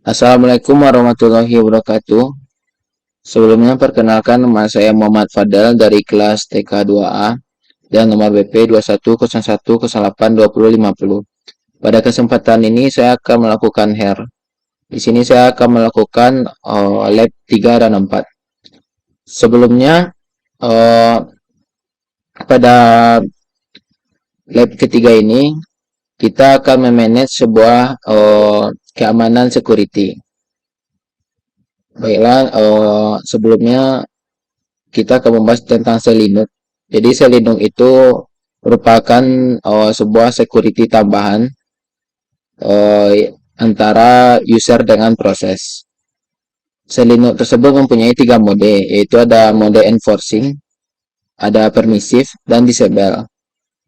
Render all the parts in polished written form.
Assalamualaikum warahmatullahi wabarakatuh. Sebelumnya perkenalkan nama saya Muhammad Fadal dari kelas TK2A dan nomor BP 2101082050. Pada kesempatan ini saya akan melakukan hair. Di sini saya akan melakukan lab 3 dan 4. Sebelumnya uh, pada lab ketiga ini kita akan memanage sebuah keamanan security. Baiklah, sebelumnya kita akan membahas tentang Selenium. Jadi Selenium itu merupakan sebuah security tambahan antara user dengan proses. Selenium tersebut mempunyai tiga mode, yaitu ada mode enforcing, ada permissive, dan disable.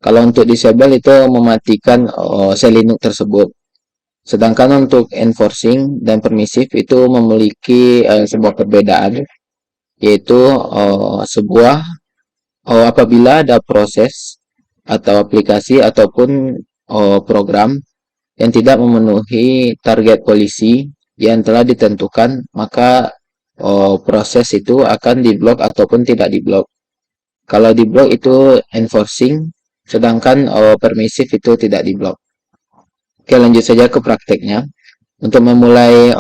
Kalau untuk disable itu mematikan Selenium tersebut. Sedangkan untuk enforcing dan permissive itu memiliki sebuah perbedaan, yaitu sebuah apabila ada proses atau aplikasi ataupun program yang tidak memenuhi target polisi yang telah ditentukan, maka proses itu akan diblok ataupun tidak diblok. Kalau diblok itu enforcing, sedangkan permissive itu tidak diblok. Oke, lanjut saja ke prakteknya. Untuk memulai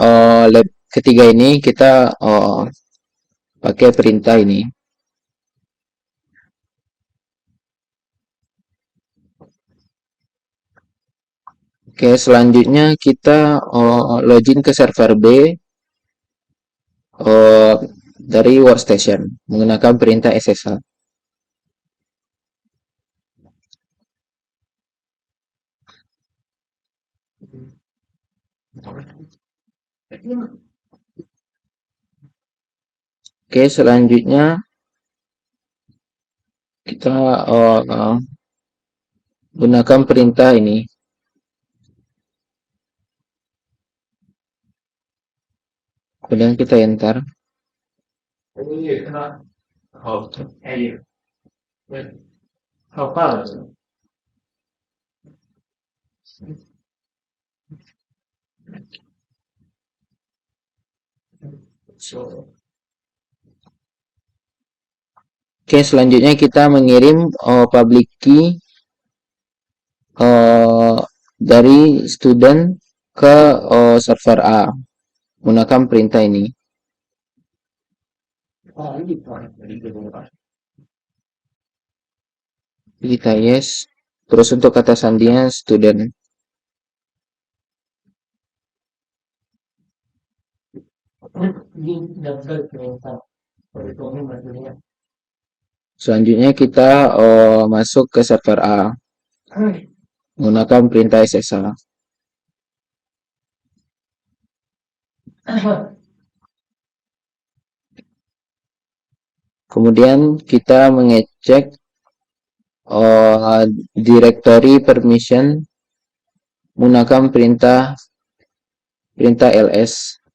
lab ketiga ini kita pakai perintah ini. Oke, selanjutnya kita login ke server B uh, dari workstation menggunakan perintah SSH. Oke, selanjutnya kita gunakan perintah ini. Kemudian kita enter. Oke, selanjutnya kita mengirim public key dari student ke server A menggunakan perintah ini. Kita yes. Terus untuk kata sandinya student. Selanjutnya kita masuk ke server A menggunakan perintah SSH. Kemudian kita mengecek directory permission menggunakan perintah ls.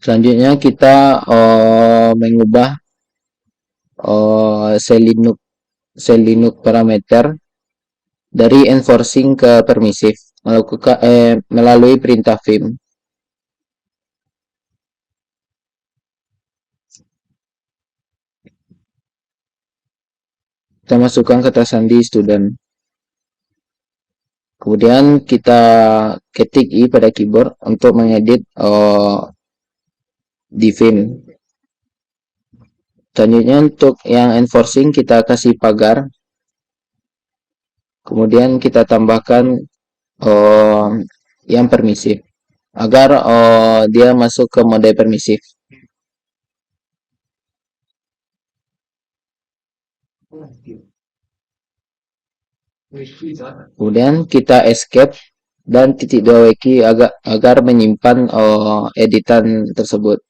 Selanjutnya kita mengubah Selenium parameter dari enforcing ke permissive melalui perintah vim. Kita masukkan kata sandi student. Kemudian kita ketik i pada keyboard untuk mengedit di vim. Selanjutnya untuk yang enforcing kita kasih pagar. Kemudian kita tambahkan yang permisif agar dia masuk ke mode permisif. Kemudian kita escape dan titik dua wiki agar menyimpan editan tersebut.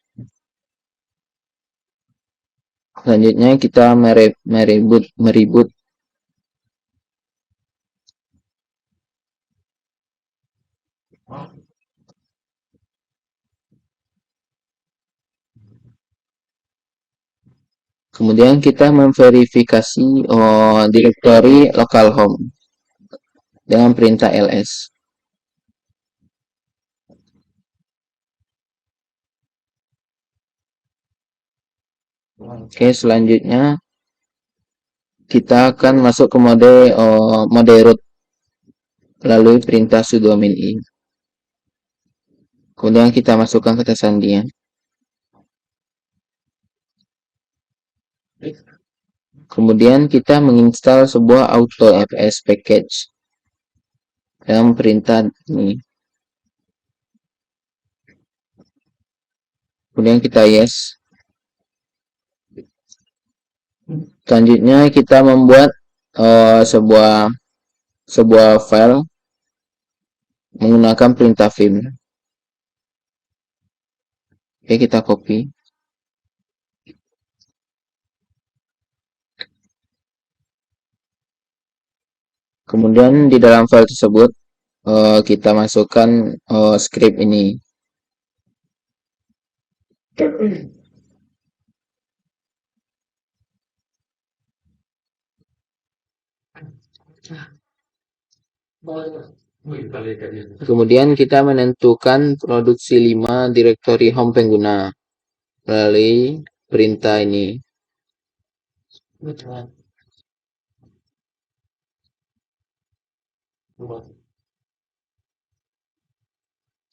Selanjutnya kita meribut. Kemudian kita memverifikasi directory localhost dengan perintah ls. Oke, selanjutnya kita akan masuk ke mode root melalui perintah sudo min i. Kemudian kita masukkan kata sandinya. Kemudian kita menginstal sebuah AutoFS package dalam perintah ini. Kemudian kita yes. Selanjutnya kita membuat sebuah file menggunakan perintah vim. Oke, kita copy. Kemudian di dalam file tersebut kita masukkan script ini. Kemudian kita menentukan produksi 5 directory home pengguna melalui perintah ini.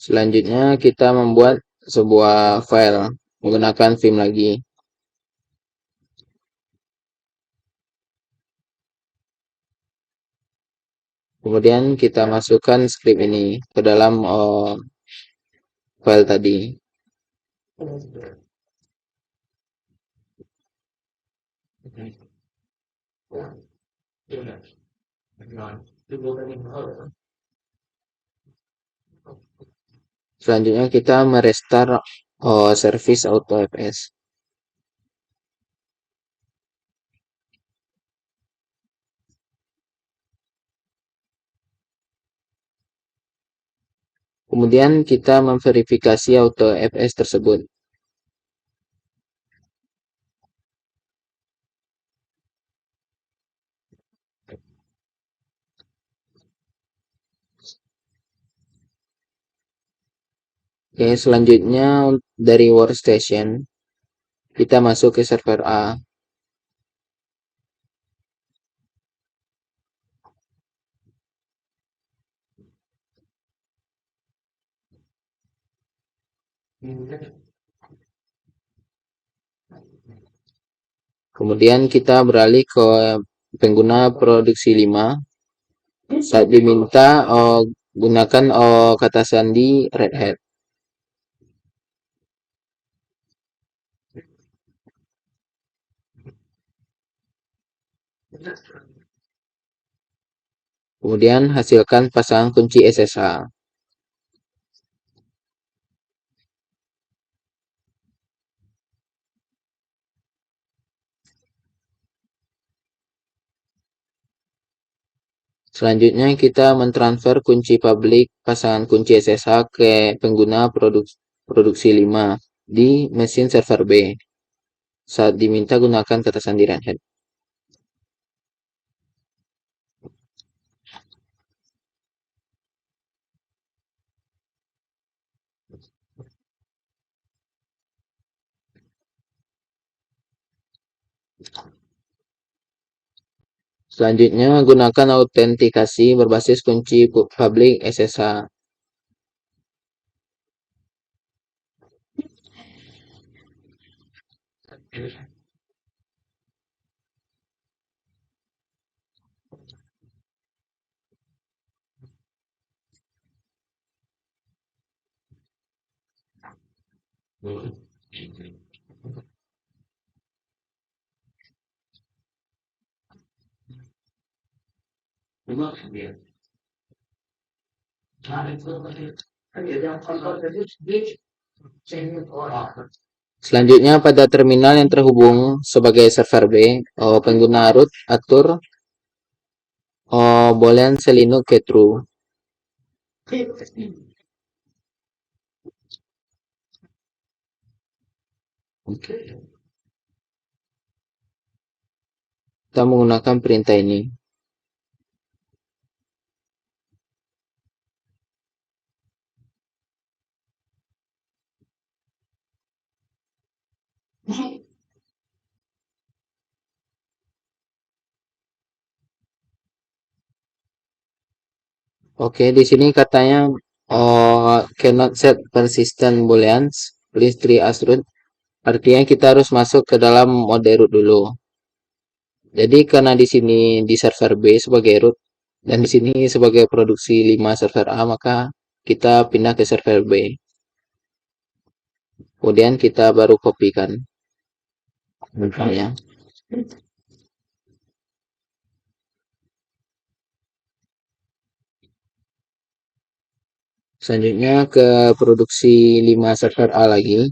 Selanjutnya kita membuat sebuah file menggunakan vim lagi. Kemudian kita masukkan script ini ke dalam file tadi. Selanjutnya kita merestart service AutoFS. Kemudian kita memverifikasi AutoFS tersebut. Oke, selanjutnya dari workstation kita masuk ke server A. Kemudian kita beralih ke pengguna produksi 5. Saat diminta gunakan kata sandi Red Hat. Kemudian hasilkan pasangan kunci SSH. Selanjutnya kita mentransfer kunci publik pasangan kunci SSH ke pengguna produksi 5 di mesin server B. Saat diminta gunakan kata sandi Red Hat. Selanjutnya gunakan autentikasi berbasis kunci publik SSH. Selanjutnya pada terminal yang terhubung sebagai server B, pengguna root atur boolean selinux ke true. Kita menggunakan perintah ini. Oke, di sini katanya cannot set persistent booleans, please tree as root. Artinya kita harus masuk ke dalam mode root dulu. Jadi karena di sini di server B sebagai root dan di sini sebagai produksi 5 server A, maka kita pindah ke server B. Kemudian kita baru kopikan misalnya. Selanjutnya ke produksi 5 server A lagi.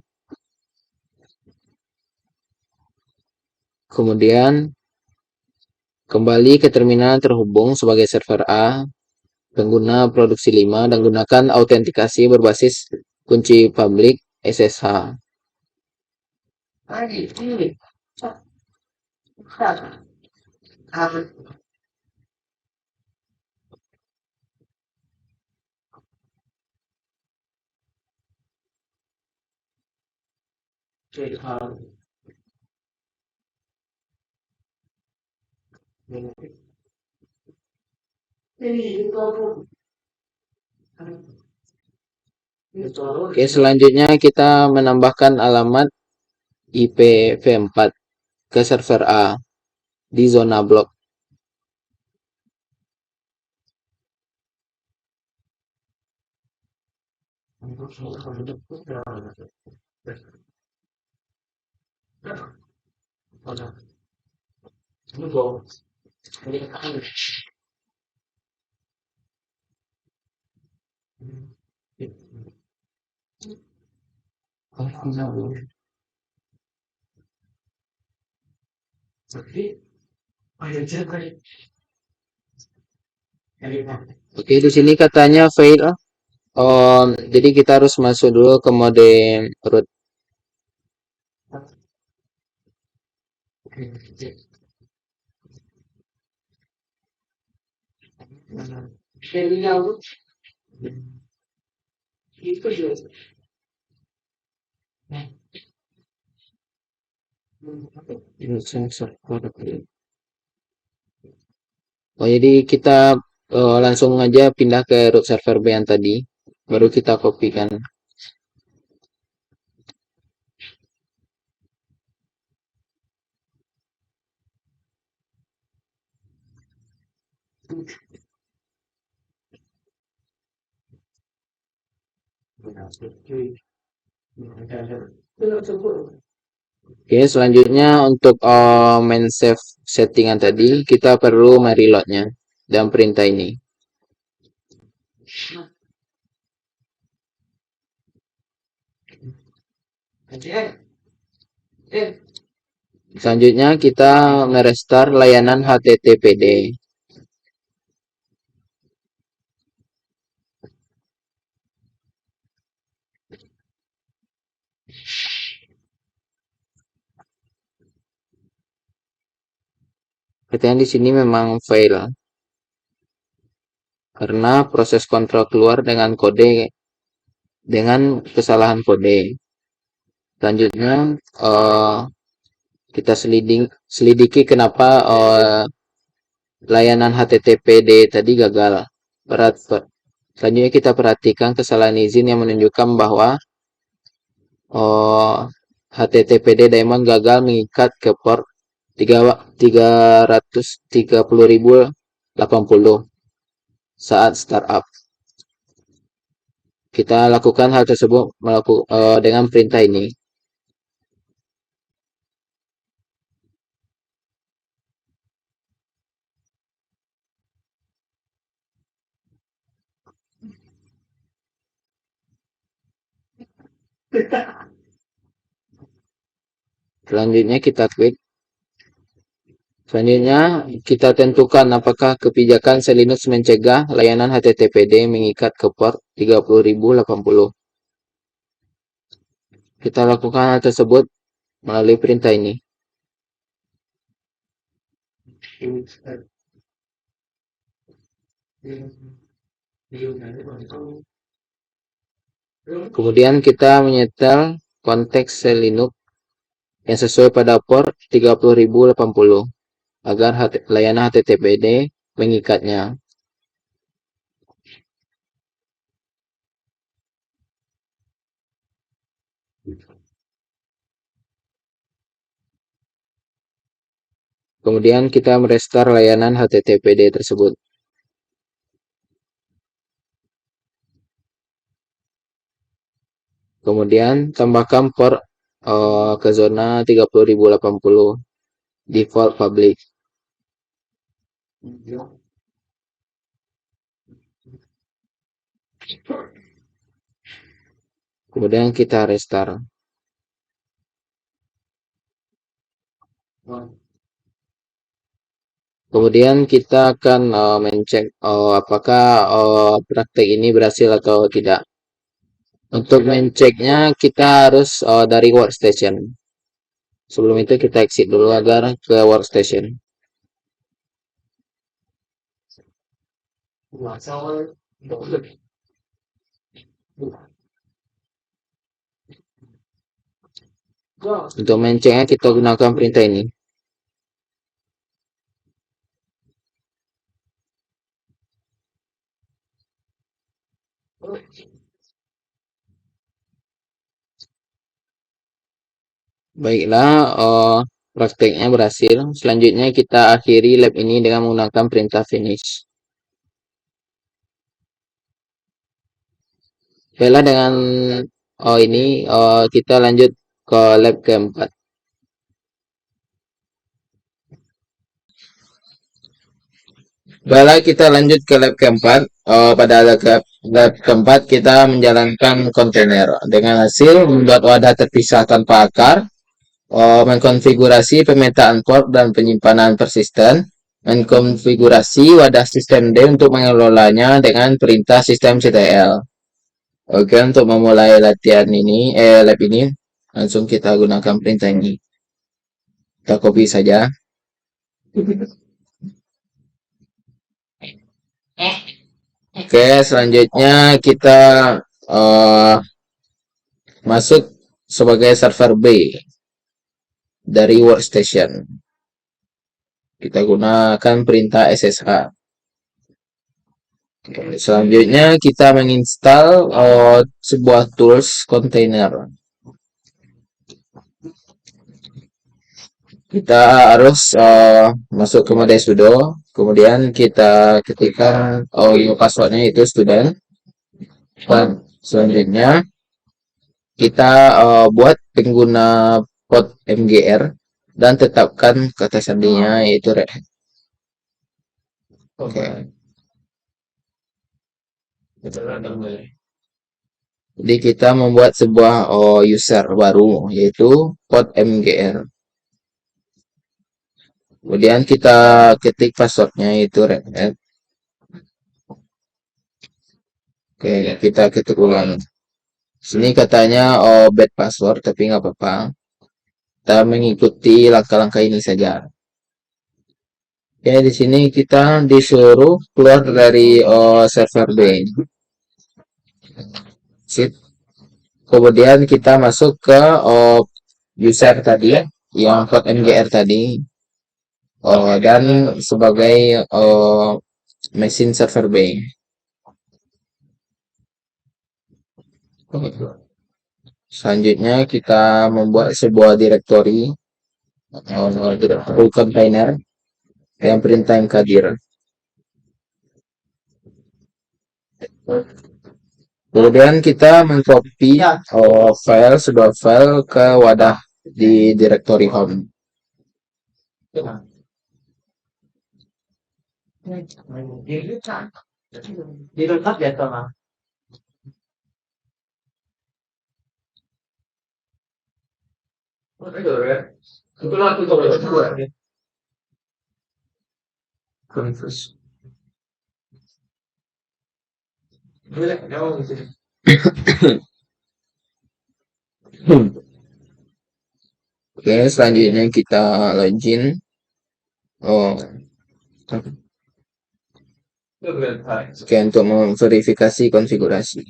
Kemudian kembali ke terminal terhubung sebagai server A, pengguna produksi 5 dan gunakan autentikasi berbasis kunci public SSH. Oke, selanjutnya kita menambahkan alamat IPv4 ke server A di zona blok. Oke, di sini katanya fail. Jadi kita harus masuk dulu ke mode root. Oh, jadi kita langsung aja pindah ke root server B yang tadi, baru kita kopikan. Oke, selanjutnya untuk main save settingan tadi, kita perlu mereloadnya dan perintah ini. Selanjutnya kita merestart layanan HTTPD. Katanya di sini memang fail karena proses kontrol keluar dengan kesalahan kode. Selanjutnya kita selidiki kenapa layanan HTTPD tadi gagal. Selanjutnya kita perhatikan kesalahan izin yang menunjukkan bahwa HTTPD daemon gagal mengikat ke port 330.080 saat startup. Kita lakukan hal tersebut dengan perintah ini. Selanjutnya kita klik. Selanjutnya kita tentukan apakah kebijakan Linux mencegah layanan HTTPD mengikat ke port 30080. Kita lakukan hal tersebut melalui perintah ini. Kemudian kita menyetel konteks sel Linux yang sesuai pada port 30080 agar layanan HTTPD mengikatnya. Kemudian kita merestore layanan HTTPD tersebut. Kemudian tambahkan port ke zona 30080 default public. Kemudian kita restart. Kemudian kita akan mencek apakah praktek ini berhasil atau tidak. Untuk menceknya kita harus dari workstation. Sebelum itu kita exit dulu agar ke workstation. Untuk menceknya kita gunakan perintah ini. Baiklah, prakteknya berhasil. Selanjutnya kita akhiri lab ini dengan menggunakan perintah finish. Baiklah, dengan ini kita lanjut ke lab keempat. Baiklah, kita lanjut ke lab keempat. Pada lab keempat kita menjalankan kontainer dengan hasil membuat wadah terpisah tanpa akar, mengkonfigurasi pemetaan port dan penyimpanan persisten, mengkonfigurasi wadah sistem D untuk mengelolanya dengan perintah systemctl. Oke, untuk memulai latihan ini, lab ini, langsung kita gunakan perintah ini. Kita copy saja. Oke, selanjutnya kita masuk sebagai server B dari workstation. Kita gunakan perintah SSH. Selanjutnya kita menginstal sebuah tools container. Kita harus masuk ke mode sudo, kemudian kita ketikkan passwordnya itu student. Dan selanjutnya kita buat pengguna port MGR dan tetapkan kata sandinya yaitu Red Hat. Oke. Jadi kita membuat sebuah user baru yaitu port MGR. Kemudian kita ketik passwordnya yaitu Red Hat. Oke, kita ketik ulang. Sini katanya bad password, tapi nggak apa-apa. Kita mengikuti langkah-langkah ini saja. Ya, di sini kita disuruh keluar dari server B. Sip. Kemudian kita masuk ke user tadi yang port MGR tadi. Dan sebagai mesin server B. Selanjutnya kita membuat sebuah direktori container yang perintah mkdir. Kemudian kita mengcopy sebuah file ke wadah di direktori home. Oke, selanjutnya kita login. Oke, untuk memverifikasi konfigurasi.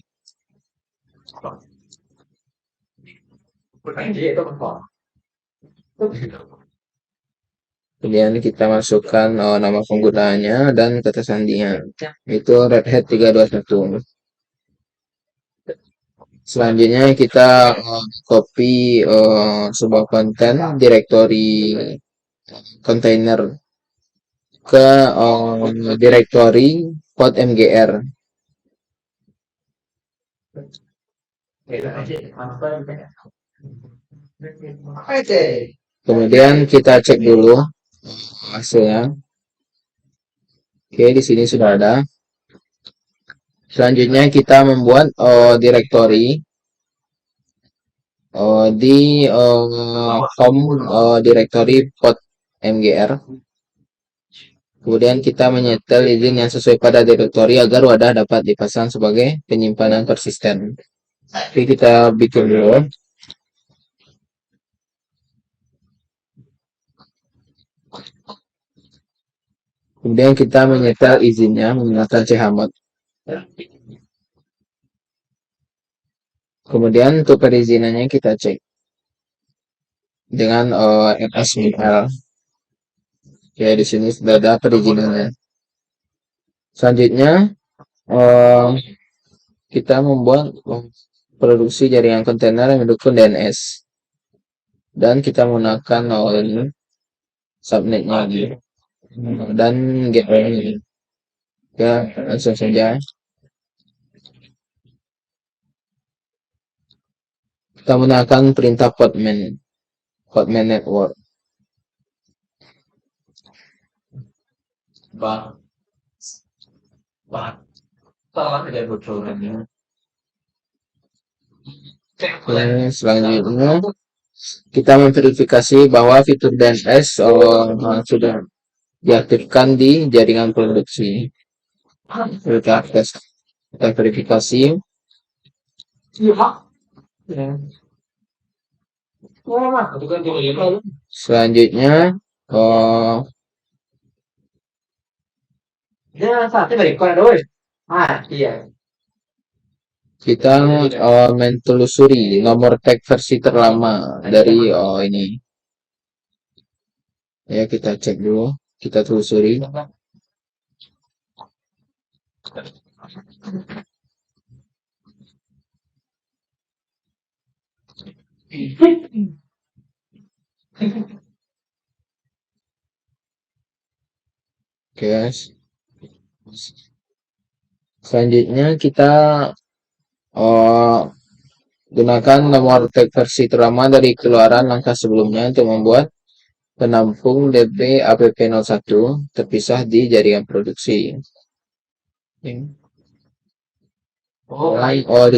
Kemudian kita masukkan nama penggunanya dan kata sandinya. Itu Red Hat 321. Selanjutnya kita copy sebuah konten directory container ke directory pod mgr. Kemudian kita cek dulu hasilnya. Oke, di sini sudah ada. Selanjutnya kita membuat directory di home directory pod mgr. Kemudian kita menyetel izin yang sesuai pada directory agar wadah dapat dipasang sebagai penyimpanan persisten. Oke, kita bikin dulu. Kemudian kita menyetel izinnya menggunakan chmod. Kemudian untuk perizinannya kita cek dengan MSML. Ya, di sini sudah ada perizinannya. Selanjutnya kita membuat produksi jaringan kontainer yang mendukung DNS dan kita menggunakan ini subnetnya dan gateway. Ya, langsung saja kita menggunakan perintah podman network. Selanjutnya kita memverifikasi bahwa fitur DNS sudah diaktifkan di jaringan produksi. Kita verifikasi. Selanjutnya kita menelusuri nomor tag versi terlama dari ini. Ya, kita cek dulu, kita telusuri. Guys, selanjutnya kita gunakan nomor tag versi terlama dari keluaran langkah sebelumnya untuk membuat penampung DB app01 terpisah di jaringan produksi. Di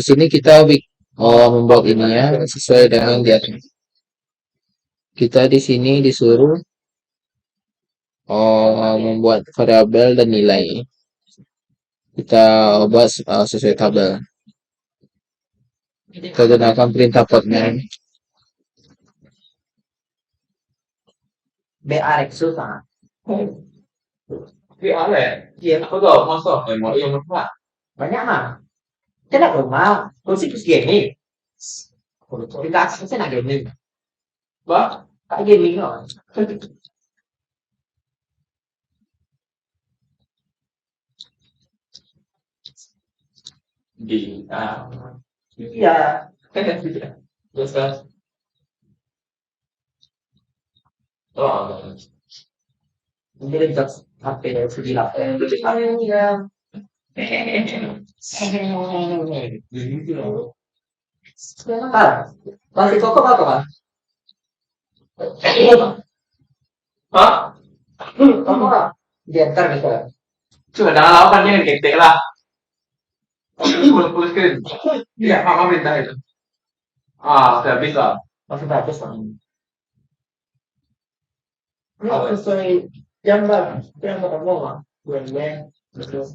sini kita membuat ini ya sesuai dengan di atas. Kita di sini disuruh membuat variabel dan nilai. Kita buat sesuai tabel. Kita gunakan perintah podman. BRX susah. Iya, aku tuh masuk mau yang apa? Banyak mah. Saya rumah, kursi gini. Dikasih saya gaming. Bah, kayak gaming loh. Iya. Terus kan? Oh, jadi bisa HP segi lah. Masih kok apa kan? Hah? Kamu diantar bisa. Cuma jangan lakukan yang gede lah. Pulang screen. Iya, mama minta itu. Sudah bisa. Masih bagus kan? Ini sesuai yang ketemu mah. Gue terus.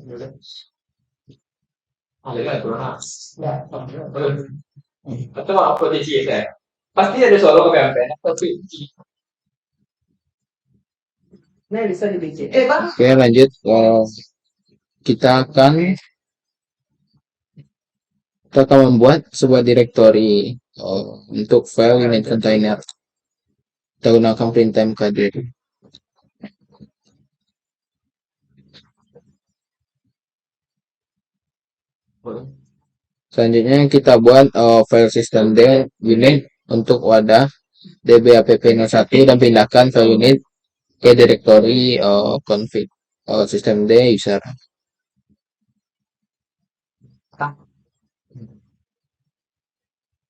Ya, atau apa di saya? Pasti ada soal ke PMP, tapi Nah, bisa dibikin. Bang. Oke, lanjut. Kita akan membuat sebuah directory untuk file unit container. Kita gunakan perintah mkd. Selanjutnya kita buat file systemd unit untuk wadah dbapp01 dan pindahkan file unit ke directory config systemd user.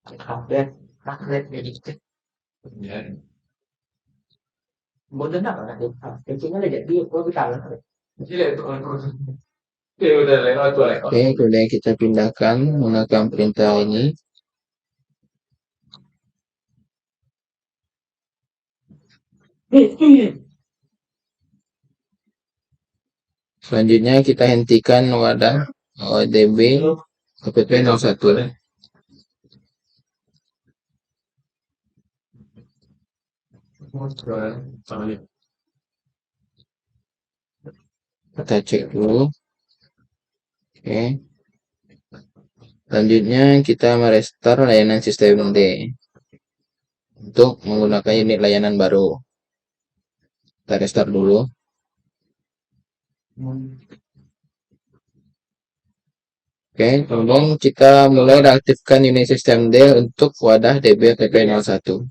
Update gitu. Bodoh apa kan? Kencingnya aja dia gua bilang. Oke, kemudian kita pindahkan menggunakan perintah ini. Selanjutnya kita hentikan wadah db app01. Kita cek dulu. Oke. Selanjutnya kita merestart layanan systemd untuk menggunakan unit layanan baru. Kita restart dulu. Oke, kemudian kita mulai reaktifkan unit systemd untuk wadah dbapp01.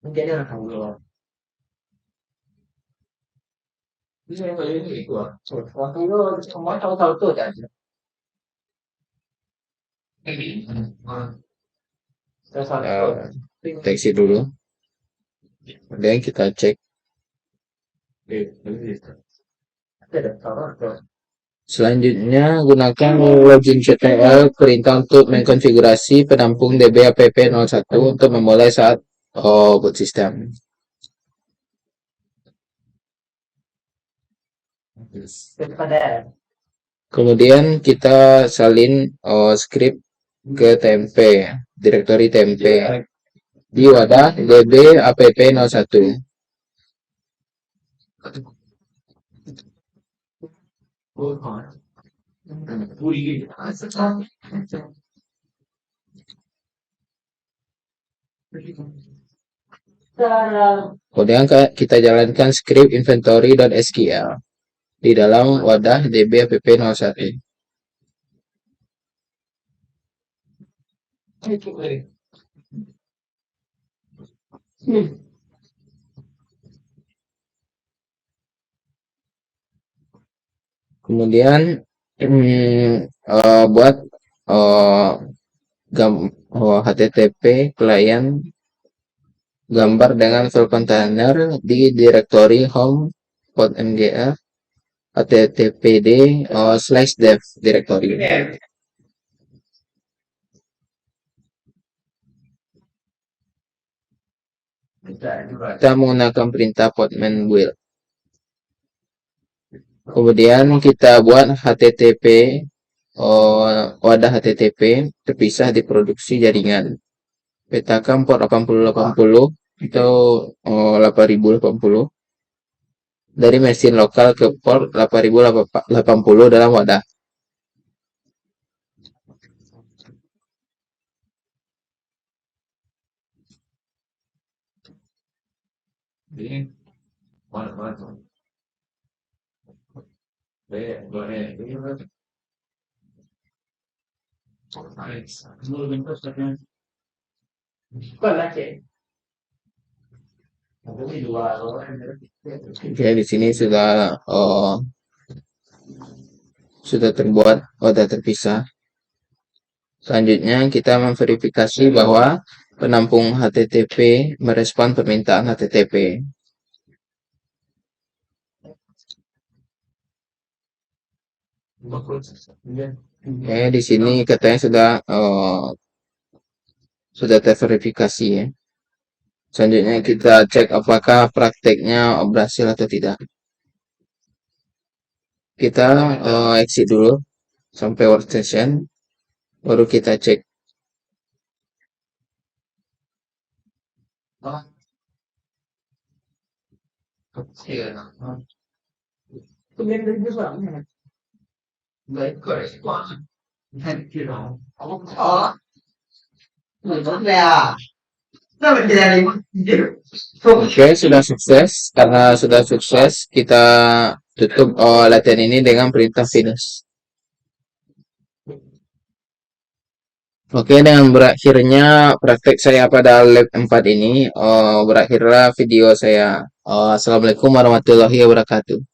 Menjadi orang tahu. Bisa yang kayak ini gua. Waktu itu semua tahu-tahu tuh aja. Deteksi dulu. Kemudian kita cek. Selanjutnya gunakan login.ctl perintah untuk mengkonfigurasi penampung dbapp01 untuk memulai saat boot system. Kemudian kita salin script ke tmp, directory tmp di wadah dbapp01. Kemudian kita jalankan script inventory.sql di dalam wadah dbapp01. Kemudian buat HTTP client gambar dengan file container di directory home.mgr httpd/dev directory. Kita menggunakan perintah podman build. Kemudian kita buat HTTP wadah HTTP terpisah di produksi jaringan. Petakan port 8080 atau 8080 dari mesin lokal ke port 8080 dalam wadah. Oke, di sini sudah terbuat wadah terpisah. Selanjutnya kita memverifikasi bahwa penampung HTTP merespon permintaan HTTP. Oke, di sini katanya sudah terverifikasi ya. Selanjutnya kita cek apakah prakteknya berhasil atau tidak. Kita exit dulu sampai workstation, baru kita cek. Oh, betul ya. Nah, berjalan Oke, sudah sukses. Karena sudah sukses, kita tutup latihan ini dengan perintah finish. Oke, dengan berakhirnya praktek saya pada lab 4 ini, berakhirlah video saya. Assalamualaikum warahmatullahi wabarakatuh.